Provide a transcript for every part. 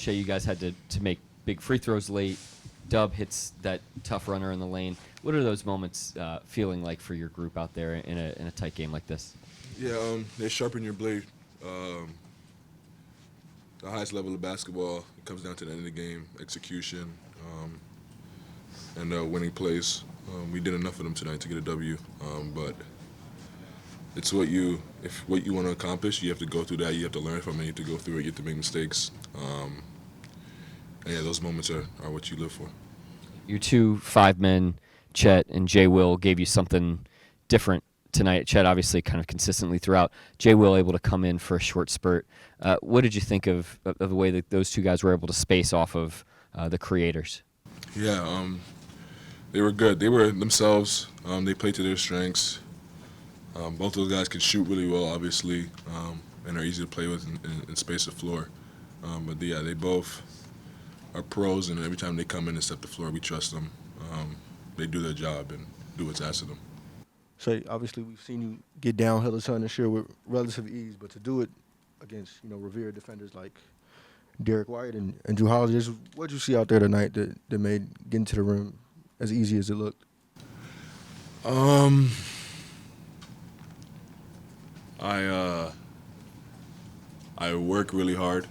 Shai, you guys had to make big free throws late. Dub hits that tough runner in the lane. What are those moments feeling like for your group out there in a tight game like this? Yeah, they sharpen your blade. The highest level of basketball, it comes down to the end of the game, execution, and winning plays. We did enough of them tonight to get a W, but it's what you want to accomplish, you have to go through that. You have to learn from it. You have to go through it. You have to make mistakes. And yeah, those moments are what you live for. Your two five men, Chet and Jay Will, gave you something different tonight. Chet obviously kind of consistently throughout. Jay Will able to come in for a short spurt. What did you think of the way that those two guys were able to space off of the creators? Yeah, they were good. They were themselves. They played to their strengths. Both those guys can shoot really well, obviously, and are easy to play with and space the floor. But yeah, they both are pros, and every time they come in and step the floor, we trust them. They do their job and do what's asked of them. So obviously we've seen you get downhill a ton this year with relative ease, but to do it against revered defenders like Derek White and Drew Holiday, what did you see out there tonight that made getting to the rim as easy as it looked? I work really hard,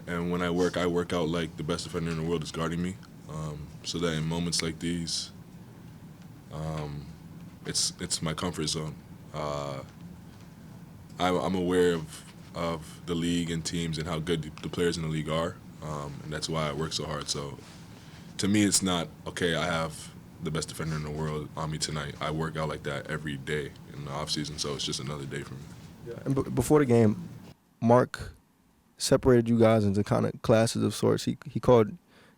and when I work out like the best defender in the world is guarding me, so that in moments like these, it's my comfort zone. I'm aware of the league and teams and how good the players in the league are, and that's why I work so hard. So to me, it's not, okay, I have the best defender in the world on me tonight. I work out like that every day in the offseason, so it's just another day for me. Yeah. And before the game, Mark separated you guys into kind of classes of sorts. He called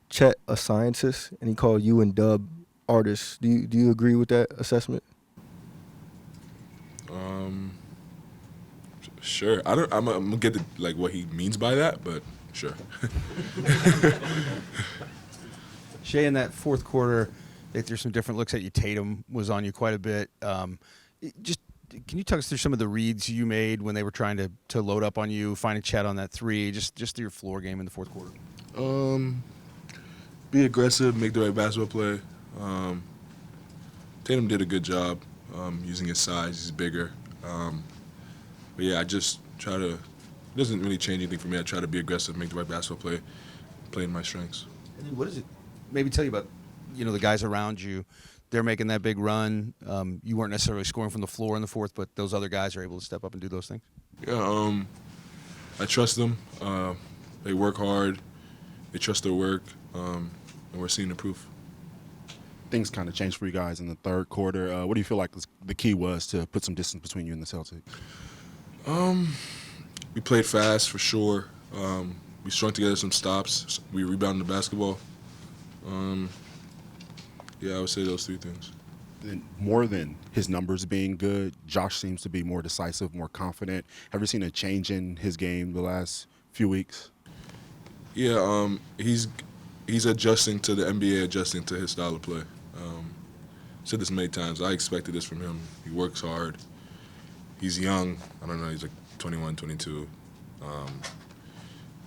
Chet a scientist, and he called you and Dub artists. Do you agree with that assessment? Sure. I'm gonna get to like what he means by that, but sure. Shai, in that fourth quarter, they threw some different looks at you. Tatum was on you quite a bit. Just can you talk us through some of the reads you made when they were trying to load up on you, finding Chet on that three, just through your floor game in the fourth quarter? Be aggressive, make the right basketball play. Tatum did a good job using his size. He's bigger. But yeah, I just try to. It doesn't really change anything for me. I try to be aggressive, make the right basketball play in my strengths. And then what does it maybe tell you about the guys around you? They're making that big run. You weren't necessarily scoring from the floor in the fourth, but those other guys are able to step up and do those things. Yeah, I trust them. They work hard. They trust their work, and we're seeing the proof. Things kind of changed for you guys in the third quarter. What do you feel like the key was to put some distance between you and the Celtics? We played fast for sure. We strung together some stops. We rebounded the basketball. Yeah, I would say those three things. And more than his numbers being good, Josh seems to be more decisive, more confident. Have you seen a change in his game the last few weeks? Yeah, he's adjusting to the NBA, adjusting to his style of play. Said this many times. I expected this from him. He works hard. He's young. I don't know. He's like 21, 22.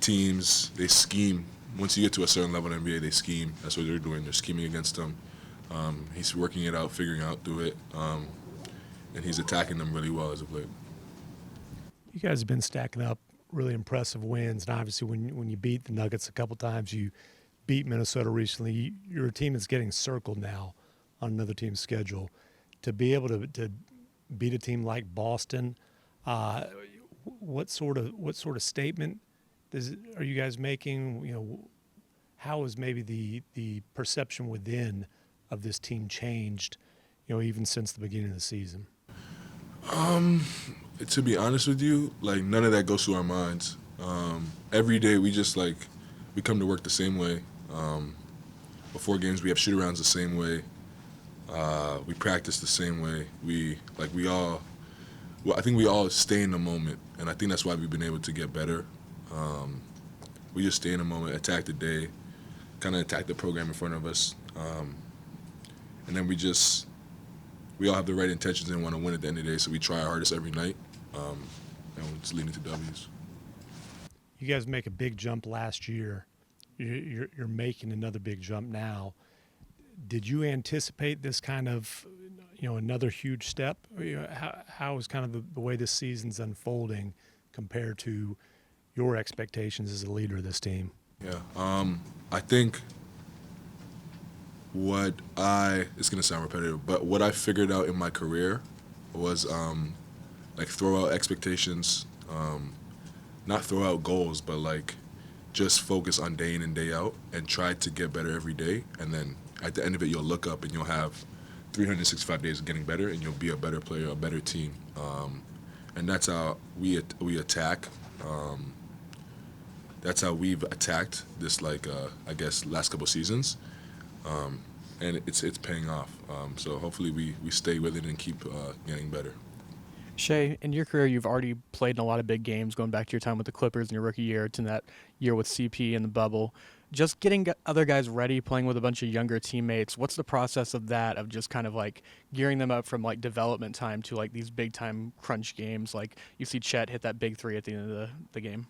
Teams, they scheme. Once you get to a certain level in the NBA, they scheme. That's what they're doing. They're scheming against him. He's working it out, figuring out through it, and he's attacking them really well as of late. You guys have been stacking up really impressive wins, and obviously when you beat the Nuggets a couple times, you beat Minnesota recently. You're a team that's getting circled now on another team's schedule. To be able to beat a team like Boston, what sort of statement are you guys making? How has maybe the perception within of this team changed, even since the beginning of the season? To be honest with you, like none of that goes through our minds. Every day we just we come to work the same way. Before games we have shoot-arounds the same way. We practice the same way. I think we all stay in the moment, and I think that's why we've been able to get better. We just stay in the moment, attack the day, kind of attack the program in front of us, and then we all have the right intentions and want to win at the end of the day, so we try our hardest every night, and it's leading to W's. you guys make a big jump last year. You're making another big jump now. Did you anticipate this kind of, another huge step? How is kind of the way this season's unfolding compared to your expectations as a leader of this team? Yeah, I think it's going to sound repetitive, but what I figured out in my career was throw out expectations, not throw out goals, but just focus on day in and day out and try to get better every day. And then at the end of it, you'll look up and you'll have 365 days of getting better, and you'll be a better player, a better team. And that's how we attack. That's how we've attacked this, I guess, last couple seasons. And it's paying off. So hopefully we stay with it and keep getting better. Shai, in your career, you've already played in a lot of big games, going back to your time with the Clippers in your rookie year to that year with CP in the bubble. Just getting other guys ready, playing with a bunch of younger teammates, what's the process of that, of just kind of gearing them up from development time to these big time crunch games? You see Chet hit that big three at the end of the game.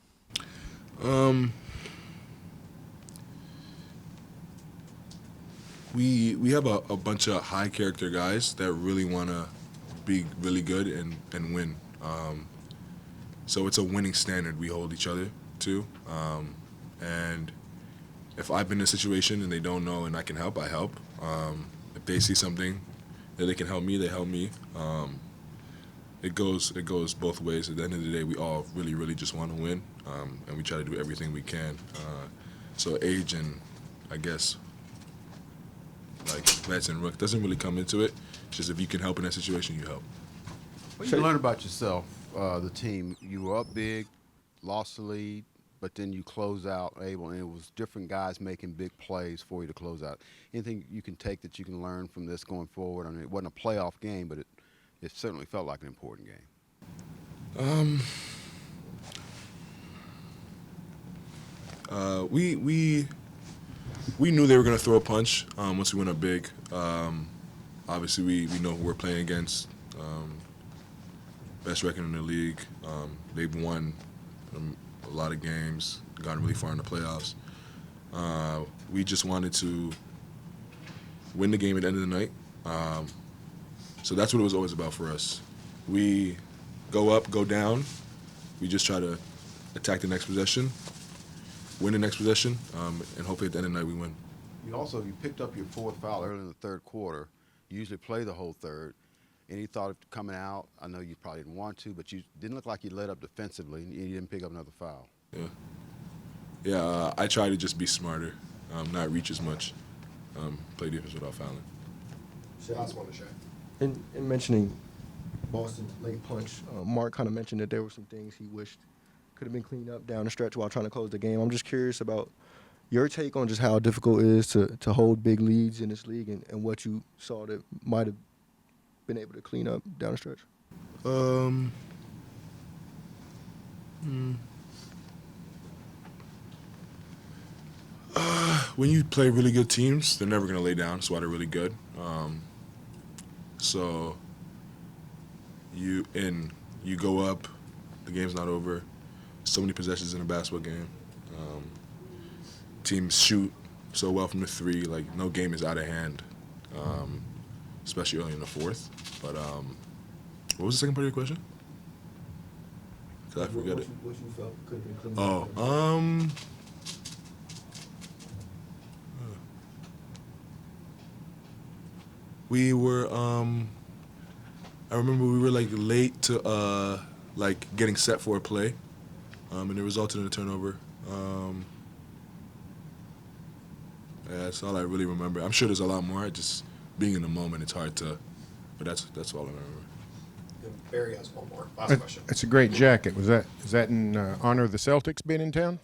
We have a bunch of high character guys that really want to be really good and win. So it's a winning standard we hold each other to. And if I've been in a situation and they don't know and I can help, I help. If they see something that they can help me, they help me. It goes both ways. At the end of the day, we all really, really just want to win, and we try to do everything we can. So age and, I guess, vets and rook doesn't really come into it. It's just if you can help in that situation, you help. What you learn about yourself, the team? You were up big, lost the lead, but then you close out able, and it was different guys making big plays for you to close out. Anything you can take that you can learn from this going forward? I mean, it wasn't a playoff game, but it certainly felt like an important game. We knew they were going to throw a punch once we went up big. Obviously, we know who we're playing against. Best record in the league. They've won a lot of games, gotten really far in the playoffs. We just wanted to win the game at the end of the night. So that's what it was always about for us. We go up, go down. We just try to attack the next possession, win the next possession, and hopefully at the end of the night we win. You picked up your fourth foul early in the third quarter. You usually play the whole third. Any thought of coming out? I know you probably didn't want to, but you didn't look like you let up defensively, and you didn't pick up another foul. Yeah. I try to just be smarter, not reach as much, play defense without fouling. Last one to Shai. In mentioning Boston's late punch, Mark kind of mentioned that there were some things he wished could have been cleaned up down the stretch while trying to close the game. I'm just curious about your take on just how difficult it is to hold big leads in this league and what you saw that might have been able to clean up down the stretch. When you play really good teams, they're never going to lay down. That's why they're really good. So you go up, the game's not over. So many possessions in a basketball game. Teams shoot so well from the three, no game is out of hand, especially early in the fourth. But what was the second part of your question? Did I forget it? What you felt could have been cleaned up? We were, I remember we were late to getting set for a play, and it resulted in a turnover. Yeah, that's all I really remember. I'm sure there's a lot more. Just being in the moment, it's hard to, but that's all I remember. Barry has one more. Last question. That's a great jacket. Is that in honor of the Celtics being in town?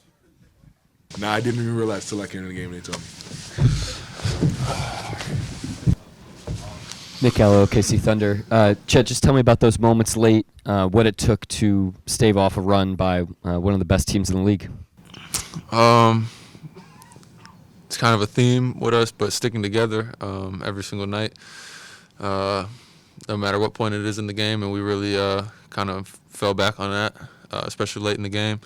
Nah, I didn't even realize till I came to the game and they told me. Nick Gallo, OKC Thunder. Chet, just tell me about those moments late, what it took to stave off a run by one of the best teams in the league. It's kind of a theme with us, but sticking together every single night, no matter what point it is in the game, and we really kind of fell back on that, especially late in the game.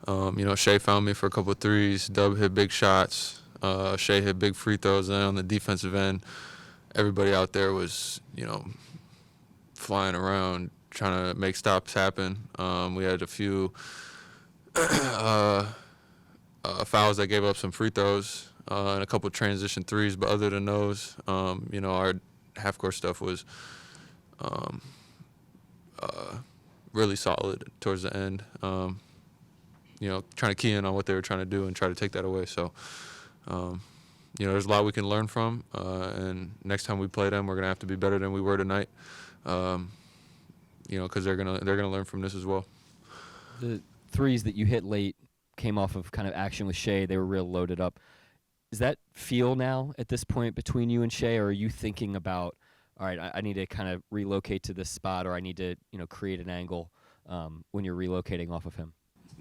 Shai found me for a couple of threes. Dub hit big shots. Shai hit big free throws. And then on the defensive end, everybody out there was, flying around trying to make stops happen. We had a few fouls that gave up some free throws and a couple of transition threes. But other than those, our half-court stuff was really solid towards the end. Trying to key in on what they were trying to do and try to take that away. So, there's a lot we can learn from. And next time we play them, we're gonna have to be better than we were tonight. Because they're gonna learn from this as well. The threes that you hit late came off of kind of action with Shai. They were real loaded up. Does that feel now at this point between you and Shai, or are you thinking about, all right, I need to kind of relocate to this spot, or I need to, create an angle when you're relocating off of him?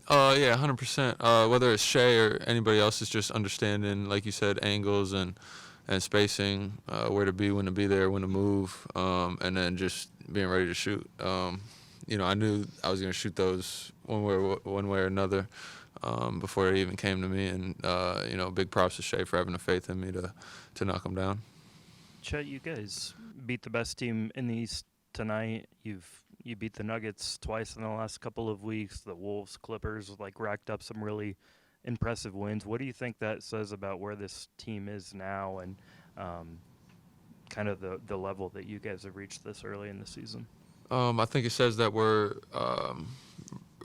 Yeah, 100%. Whether it's Shai or anybody else, is just understanding, like you said, angles and spacing, where to be, when to be there, when to move, and then just being ready to shoot. I knew I was going to shoot those one way or another before it even came to me. And, big props to Shai for having the faith in me to knock them down. Chet, you guys beat the best team in the East tonight. You beat the Nuggets twice in the last couple of weeks. The Wolves, Clippers, racked up some really impressive wins. What do you think that says about where this team is now and kind of the level that you guys have reached this early in the season? I think it says that we're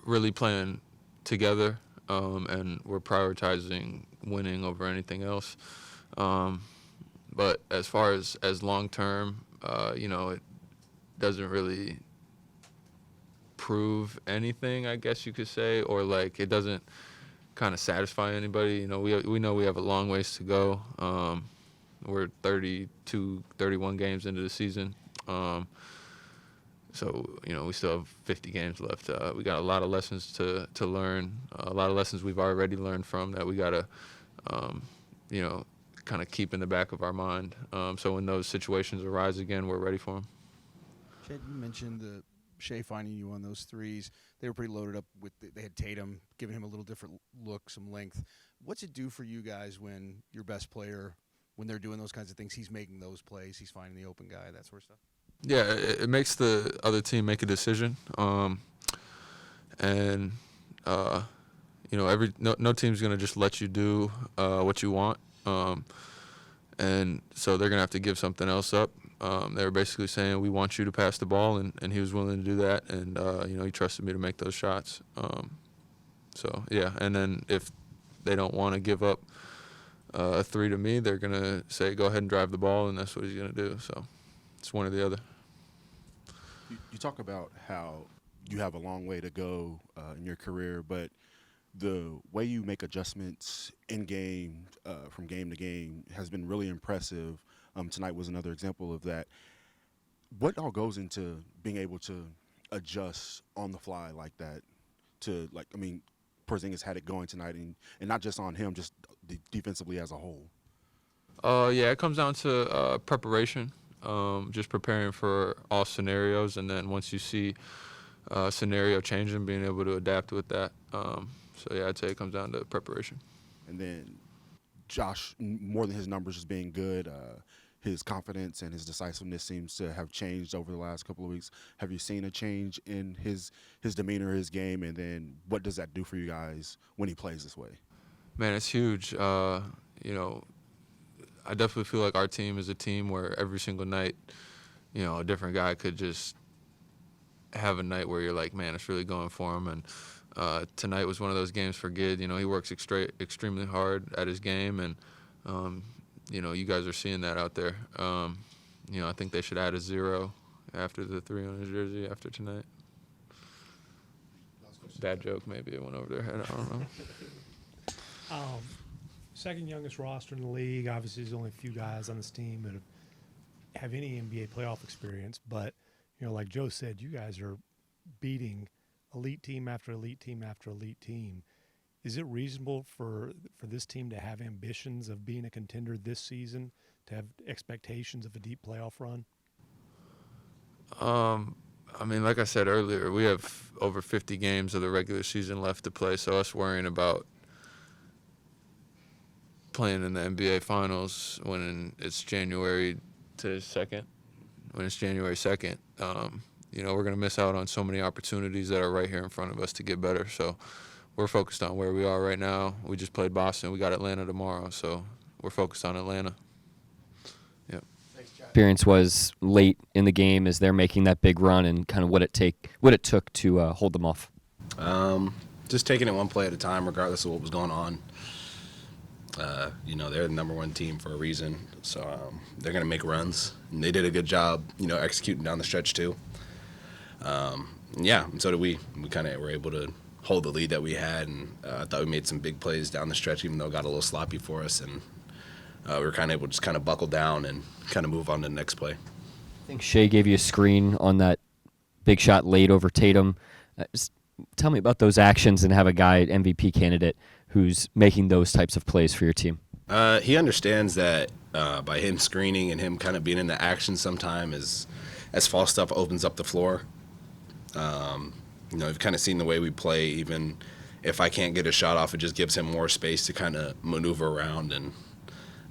really playing together and we're prioritizing winning over anything else. But as far as long term, it doesn't really prove anything, I guess you could say, or it doesn't kind of satisfy anybody. We know we have a long ways to go. We're 32, 31 games into the season. So, we still have 50 games left. We got a lot of lessons to learn, a lot of lessons we've already learned from that we got to, kind of keep in the back of our mind. So when those situations arise again, we're ready for them. Chet, you mentioned the Shai finding you on those threes. They were pretty loaded up with they had Tatum, giving him a little different look, some length. What's it do for you guys when your best player, when they're doing those kinds of things, he's making those plays, he's finding the open guy, that sort of stuff? Yeah, it makes the other team make a decision. No team's going to just let you do what you want. And so they're going to have to give something else up. They were basically saying, we want you to pass the ball, and he was willing to do that. And, he trusted me to make those shots. And then if they don't want to give up a three to me, they're going to say, go ahead and drive the ball, and that's what he's going to do. So it's one or the other. You talk about how you have a long way to go in your career, but the way you make adjustments in game, from game to game, has been really impressive. Tonight was another example of that. What all goes into being able to adjust on the fly like that? Porzingis had it going tonight, and not just on him, just defensively as a whole. It comes down to preparation, just preparing for all scenarios, and then once you see scenario changing, being able to adapt with that. I'd say it comes down to preparation. And then Josh, more than his numbers just being good, his confidence and his decisiveness seems to have changed over the last couple of weeks. Have you seen a change in his demeanor, his game, and then what does that do for you guys when he plays this way? Man, it's huge. I definitely feel like our team is a team where every single night, a different guy could just have a night where you're like, man, it's really going for him. And tonight was one of those games for Gid. He works extremely hard at his game, and you guys are seeing that out there. I think they should add a 0 after the 3 on his jersey after tonight. Bad joke, maybe it went over their head. I don't know. Second youngest roster in the league. Obviously, there's only a few guys on this team that have any NBA playoff experience. But, like Joe said, you guys are beating elite team after elite team after elite team. Is it reasonable for this team to have ambitions of being a contender this season, to have expectations of a deep playoff run? I mean, like I said earlier, we have over 50 games of the regular season left to play, so us worrying about playing in the NBA Finals when it's January 2nd, we're going to miss out on so many opportunities that are right here in front of us to get better. So we're focused on where we are right now. We just played Boston. We got Atlanta tomorrow, so we're focused on Atlanta. Yep. Experience was late in the game as they're making that big run, and kind of what it took to hold them off. Just taking it one play at a time, regardless of what was going on. They're the number one team for a reason, so they're going to make runs. And they did a good job, executing down the stretch too. And so did we. We kind of were able to hold the lead that we had, and I thought we made some big plays down the stretch, even though it got a little sloppy for us. And we were kind of able to just kind of buckle down and kind of move on to the next play. I think Shai gave you a screen on that big shot late over Tatum. Just tell me about those actions and have a guy, MVP candidate, who's making those types of plays for your team. He understands that by him screening and him kind of being in the action sometime as false stuff opens up the floor. You've kind of seen the way we play. Even if I can't get a shot off, it just gives him more space to kind of maneuver around. And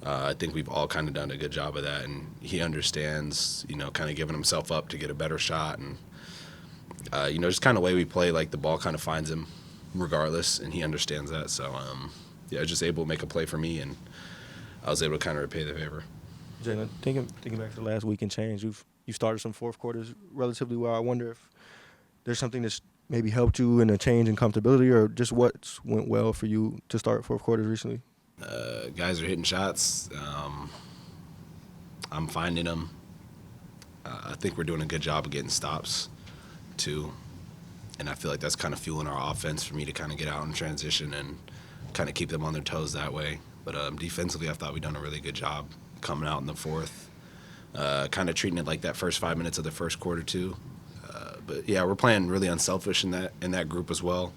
I think we've all kind of done a good job of that. And he understands, kind of giving himself up to get a better shot. And, just kind of the way we play, like the ball kind of finds him regardless, and he understands that. So, I was just able to make a play for me, and I was able to kind of repay the favor. Jalen, thinking back to the last week and change, you started some fourth quarters relatively well. I wonder if there's something that's maybe helped you in a change in comfortability, or just what went well for you to start fourth quarters recently? Guys are hitting shots. I'm finding them. I think we're doing a good job of getting stops, too. And I feel like that's kind of fueling our offense for me to kind of get out in transition and kind of keep them on their toes that way. But defensively, I thought we'd done a really good job coming out in the fourth, kind of treating it like that first 5 minutes of the first quarter, too. But we're playing really unselfish in that group as well.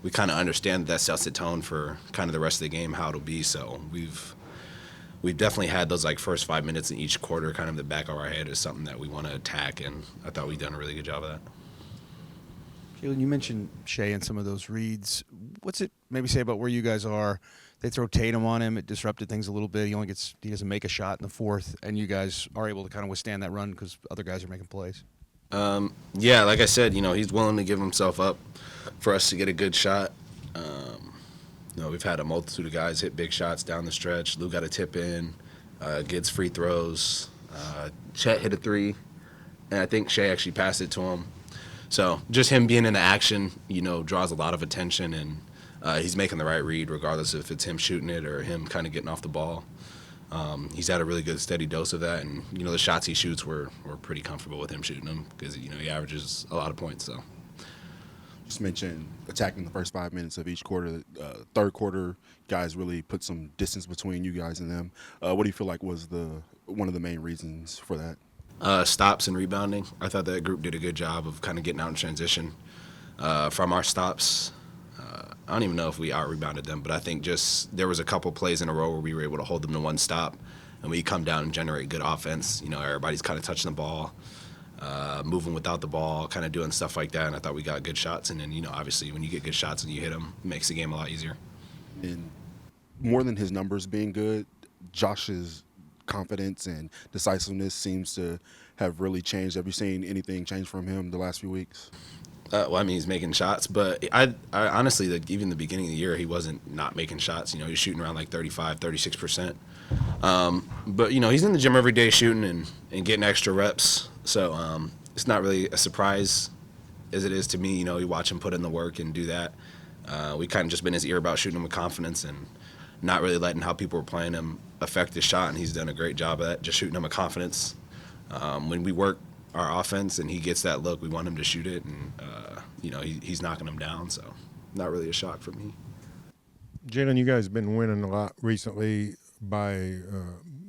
We kind of understand that sets the tone for kind of the rest of the game, how it'll be. So we've definitely had those like first 5 minutes in each quarter kind of in the back of our head is something that we want to attack, and I thought we'd done a really good job of that. Jalen, you mentioned Shai and some of those reads. What's it maybe say about where you guys are? They throw Tatum on him. It disrupted things a little bit. He doesn't make a shot in the fourth, and you guys are able to kind of withstand that run because other guys are making plays. Like I said, he's willing to give himself up for us to get a good shot. We've had a multitude of guys hit big shots down the stretch. Lou got a tip in, gets free throws. Chet hit a three, and I think Shai actually passed it to him. So just him being in the action, draws a lot of attention, and he's making the right read regardless if it's him shooting it or him kind of getting off the ball. He's had a really good steady dose of that, and the shots he shoots, we're pretty comfortable with him shooting them because he averages a lot of points. So just mentioned attacking the first 5 minutes of each quarter. Third quarter, guys really put some distance between you guys and them. What do you feel like was one of the main reasons for that? Stops and rebounding. I thought that group did a good job of kind of getting out in transition from our stops. I don't even know if we out-rebounded them, but I think just there was a couple plays in a row where we were able to hold them to one stop, and we come down and generate good offense. Everybody's kind of touching the ball, moving without the ball, kind of doing stuff like that, and I thought we got good shots. And then, obviously when you get good shots and you hit them, it makes the game a lot easier. And more than his numbers being good, Josh's confidence and decisiveness seems to have really changed. Have you seen anything change from him the last few weeks? He's making shots, but I honestly, even the beginning of the year, he wasn't not making shots. He was shooting around like 35, 36%. But, he's in the gym every day shooting and getting extra reps. So it's not really a surprise as it is to me. You watch him put in the work and do that. We kind of just been in his ear about shooting him with confidence and not really letting how people were playing him affect his shot, and he's done a great job of that, just shooting him with confidence. When we work our offense and he gets that look, we want him to shoot it, and he's knocking them down, so not really a shock for me. Jalen, you guys have been winning a lot recently by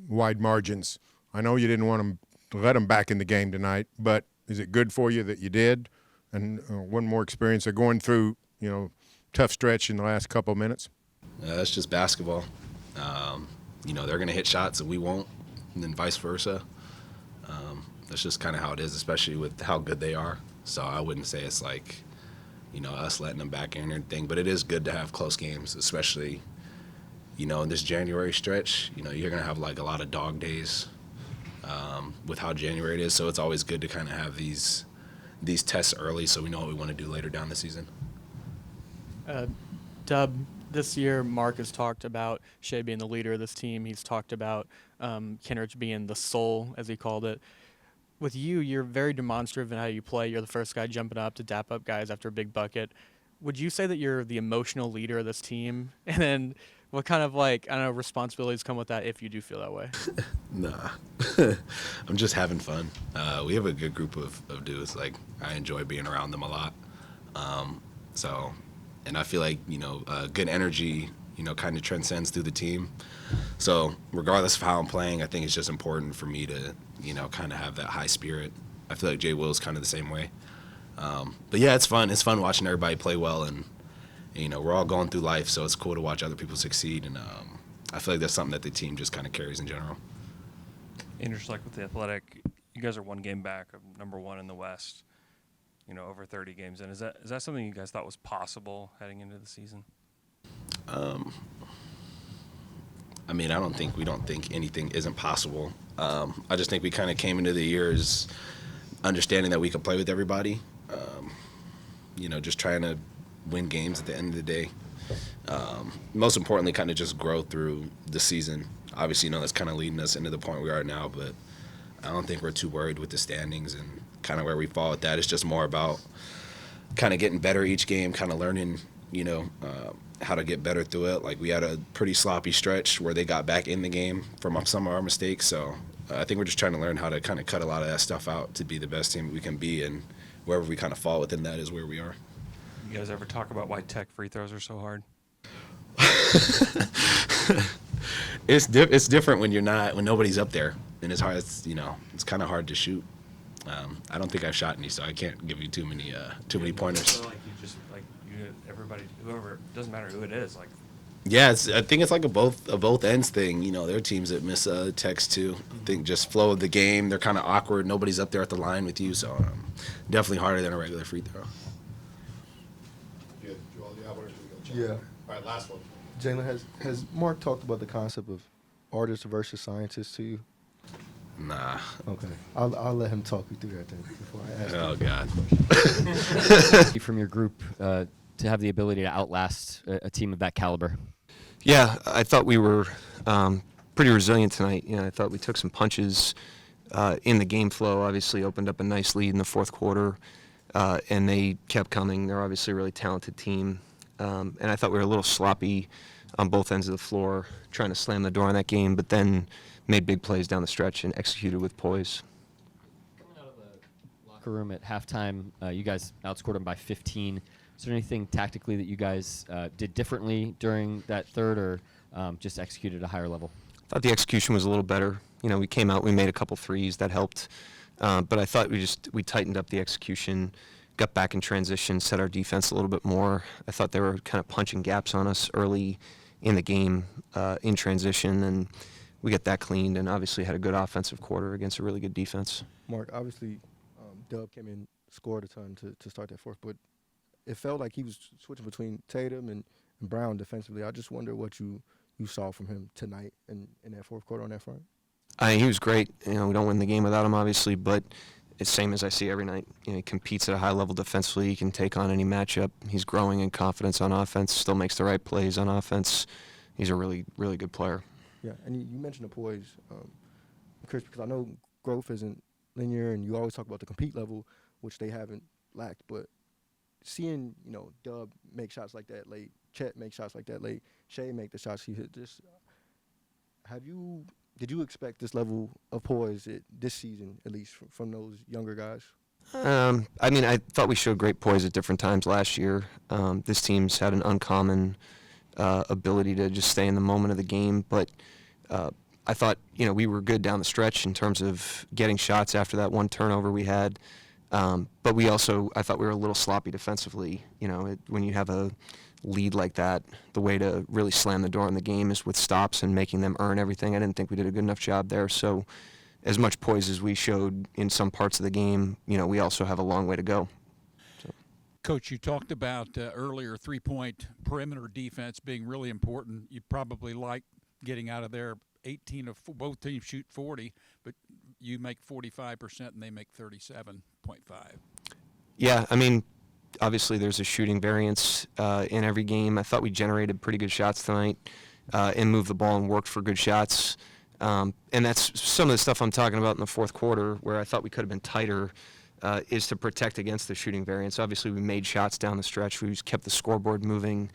wide margins. I know you didn't want to let them back in the game tonight, but is it good for you that you did? And one more experience of going through, tough stretch in the last couple of minutes? That's just basketball. They're going to hit shots and we won't, and then vice versa. That's just kind of how it is, especially with how good they are. So I wouldn't say it's like, us letting them back in or anything. But it is good to have close games, especially, in this January stretch. You're going to have like a lot of dog days with how January it is. So it's always good to kind of have these tests early so we know what we want to do later down the season. Dub, this year Mark has talked about Shai being the leader of this team. He's talked about Kenrich being the soul, as he called it. With you, you're very demonstrative in how you play. You're the first guy jumping up to dap up guys after a big bucket. Would you say that you're the emotional leader of this team? And then what kind of, responsibilities come with that if you do feel that way? Nah. I'm just having fun. We have a good group of dudes. Like, I enjoy being around them a lot. And I feel like, good energy, kind of transcends through the team. So regardless of how I'm playing, I think it's just important for me to, kind of have that high spirit. I feel like Jay Will's kind of the same way. But yeah, it's fun. It's fun watching everybody play well, and we're all going through life, so it's cool to watch other people succeed. And I feel like that's something that the team just kind of carries in general. And just like with the Athletic, you guys are one game back of number one in the West. Over 30 games in. Is that something you guys thought was possible heading into the season? We don't think anything isn't possible. I just think we kind of came into the year as understanding that we could play with everybody. Just trying to win games at the end of the day. Most importantly, kind of just grow through the season. Obviously, that's kind of leading us into the point we are now, but I don't think we're too worried with the standings and kind of where we fall with that. It's just more about kind of getting better each game, kind of learning, how to get better through it. Like, we had a pretty sloppy stretch where they got back in the game from some of our mistakes. So I think we're just trying to learn how to kind of cut a lot of that stuff out to be the best team we can be, and wherever we kind of fall within that is where we are. You guys ever talk about why tech free throws are so hard? It's different when nobody's up there, and it's hard. It's kind of hard to shoot. I don't think I've shot any, so I can't give you too many pointers. So everybody, whoever, doesn't matter who it is, Yeah, I think it's like a both ends thing. There are teams that miss techs too. I think just flow of the game, they're kind of awkward. Nobody's up there at the line with you, so definitely harder than a regular free throw. Yeah. All right, last one. Jalen, has Mark talked about the concept of artist versus scientist to you? Nah. Okay. I'll let him talk you through that then before I ask. Oh, God. From your group to have the ability to outlast a team of that caliber? Yeah, I thought we were pretty resilient tonight. I thought we took some punches in the game flow. Obviously opened up a nice lead in the fourth quarter, and they kept coming. They're obviously a really talented team. And I thought we were a little sloppy on both ends of the floor, trying to slam the door on that game, but then made big plays down the stretch and executed with poise. Coming out of the locker room at halftime, you guys outscored them by 15. Is there anything tactically that you guys did differently during that third, or just executed at a higher level? I thought the execution was a little better. We came out, we made a couple threes that helped, but I thought we tightened up the execution, got back in transition, set our defense a little bit more. I thought they were kind of punching gaps on us early in the game in transition, and we got that cleaned, and obviously had a good offensive quarter against a really good defense. Mark, obviously, Dub came in, scored a ton to start that fourth, but it felt like he was switching between Tatum and Brown defensively. I just wonder what you saw from him tonight in that fourth quarter on that front. He was great. We don't win the game without him, obviously, but it's the same as I see every night. He competes at a high level defensively. He can take on any matchup. He's growing in confidence on offense, still makes the right plays on offense. He's a really, really good player. Yeah, and you mentioned the poise, Chris, because I know growth isn't linear, and you always talk about the compete level, which they haven't lacked. But seeing, Dub make shots like that late, Chet make shots like that late, Shai make the shots he hit, did you expect this level of poise this season, at least from those younger guys? I thought we showed great poise at different times last year. This team's had an uncommon ability to just stay in the moment of the game, but I thought we were good down the stretch in terms of getting shots after that one turnover we had, but I thought we were a little sloppy defensively. When you have a lead like that, the way to really slam the door on the game is with stops and making them earn everything. I didn't think we did a good enough job there, so as much poise as we showed in some parts of the game, we also have a long way to go. Coach, you talked about earlier three-point perimeter defense being really important. You probably like getting out of there 18 of both teams shoot 40, but you make 45% and they make 37.5. Yeah, I mean, obviously there's a shooting variance in every game. I thought we generated pretty good shots tonight and moved the ball and worked for good shots. And that's some of the stuff I'm talking about in the fourth quarter where I thought we could have been tighter. Is to protect against the shooting variance. Obviously, we made shots down the stretch. We just kept the scoreboard moving,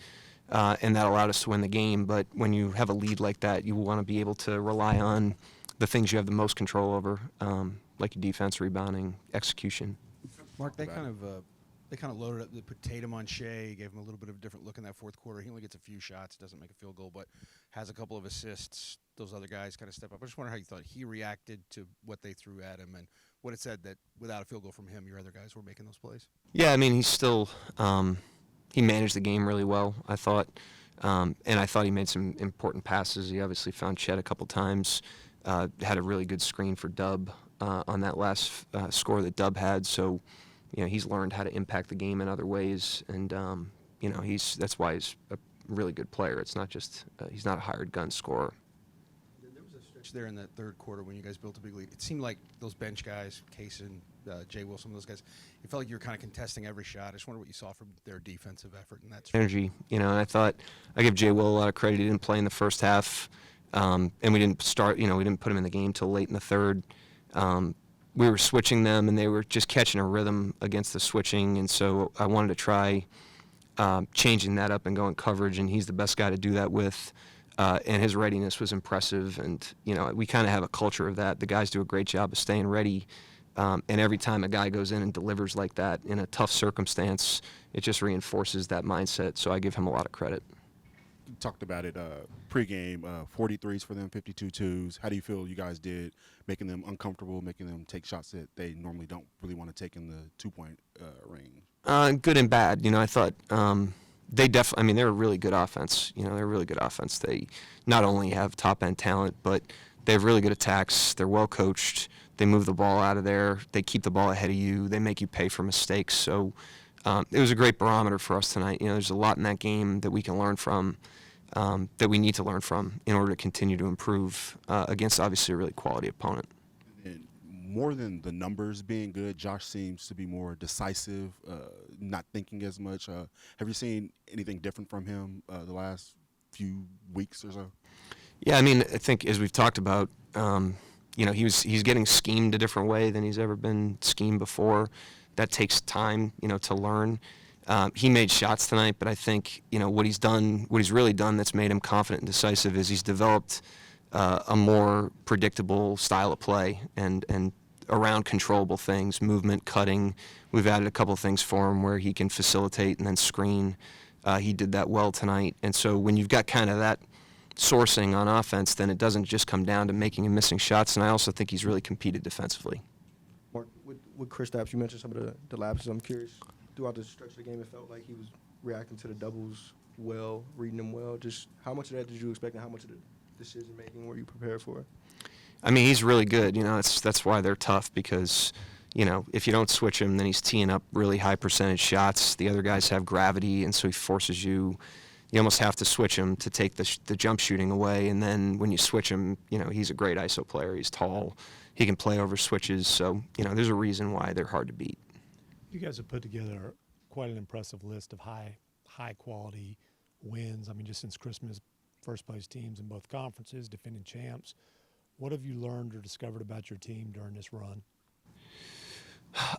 and that allowed us to win the game. But when you have a lead like that, you want to be able to rely on the things you have the most control over, like your defense, rebounding, execution. Mark, they kind of loaded up. They put Tatum on Shai, gave him a little bit of a different look in that fourth quarter. He only gets a few shots, doesn't make a field goal, but has a couple of assists. Those other guys kind of step up. I just wonder how you thought he reacted to what they threw at him and what it said that without a field goal from him, your other guys were making those plays. Yeah, I mean, he's still he managed the game really well, I thought, and I thought he made some important passes. He obviously found Chet a couple times, had a really good screen for Dub on that last score that Dub had. So, he's learned how to impact the game in other ways, and that's why he's a really good player. It's not just he's not a hired gun scorer. There was a stretch there in that third quarter when you guys built a big lead. It seemed like those bench guys, Kaysen, Jay Will, some of those guys, it felt like you were kind of contesting every shot. I just wonder what you saw from their defensive effort in that stretch. Energy, and I thought I give Jay Will a lot of credit. He didn't play in the first half, and we didn't start. We didn't put him in the game till late in the third. We were switching them, and they were just catching a rhythm against the switching, and so I wanted to try changing that up and going coverage, and he's the best guy to do that with. And his readiness was impressive, and we kind of have a culture of that. The guys do a great job of staying ready, and every time a guy goes in and delivers like that in a tough circumstance, it just reinforces that mindset. So I give him a lot of credit. You talked about it pregame, 43s for them, 52 twos. How do you feel you guys did, making them uncomfortable, making them take shots that they normally don't really want to take in the 2-point range? Good and bad. I thought they definitely. I mean, they're a really good offense. They're a really good offense. They not only have top-end talent, but they have really good attacks. They're well coached. They move the ball out of there. They keep the ball ahead of you. They make you pay for mistakes. So it was a great barometer for us tonight. There's a lot in that game that we can learn from, that we need to learn from in order to continue to improve against obviously a really quality opponent. And more than the numbers being good, Josh seems to be more decisive, not thinking as much. Have you seen anything different from him the last few weeks or so? Yeah, I mean, I think as we've talked about, he's getting schemed a different way than he's ever been schemed before. That takes time, to learn. He made shots tonight, but I think, what he's really done that's made him confident and decisive is he's developed a more predictable style of play and around controllable things, movement, cutting. We've added a couple of things for him where he can facilitate and then screen. He did that well tonight. And so when you've got kind of that sourcing on offense, then it doesn't just come down to making and missing shots. And I also think he's really competed defensively. Mark, with Kristaps, you mentioned some of the lapses. I'm curious, throughout the stretch of the game, it felt like he was reacting to the doubles well, reading them well. Just how much of that did you expect, and how much of the decision-making were you prepared for? I mean, he's really good. That's why they're tough because, if you don't switch him, then he's teeing up really high percentage shots. The other guys have gravity, and so he forces you. You almost have to switch him to take the jump shooting away, and then when you switch him, he's a great ISO player. He's tall. He can play over switches, so, there's a reason why they're hard to beat. You guys have put together quite an impressive list of high-quality wins. I mean, just since Christmas, first-place teams in both conferences, defending champs. What have you learned or discovered about your team during this run?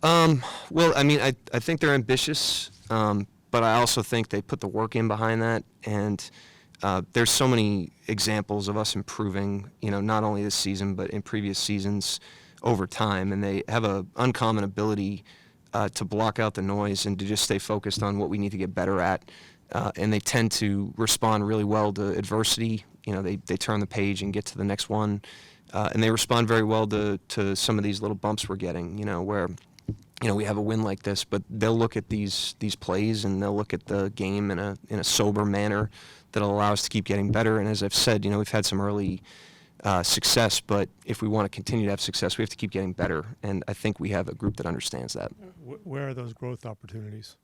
Well, I mean, I think they're ambitious, but I also think they put the work in behind that, and there's so many examples of us improving, not only this season but in previous seasons over time, and they have an uncommon ability to block out the noise and to just stay focused on what we need to get better at, and they tend to respond really well to adversity. They turn the page and get to the next one, and they respond very well to some of these little bumps we're getting, where we have a win like this, but they'll look at these plays and they'll look at the game in a sober manner that'll allow us to keep getting better. And as I've said, we've had some early success, but if we want to continue to have success, we have to keep getting better, and I think we have a group that understands that. Where are those growth opportunities?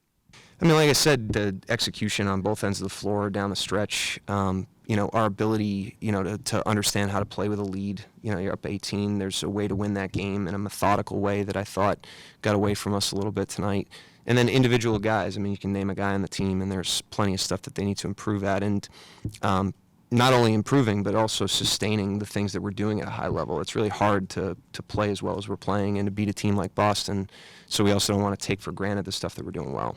I mean, like I said, the execution on both ends of the floor down the stretch, our ability, to understand how to play with a lead. You're up 18. There's a way to win that game in a methodical way that I thought got away from us a little bit tonight. And then individual guys. I mean, you can name a guy on the team, and there's plenty of stuff that they need to improve at. And not only improving, but also sustaining the things that we're doing at a high level. It's really hard to play as well as we're playing and to beat a team like Boston. So we also don't want to take for granted the stuff that we're doing well.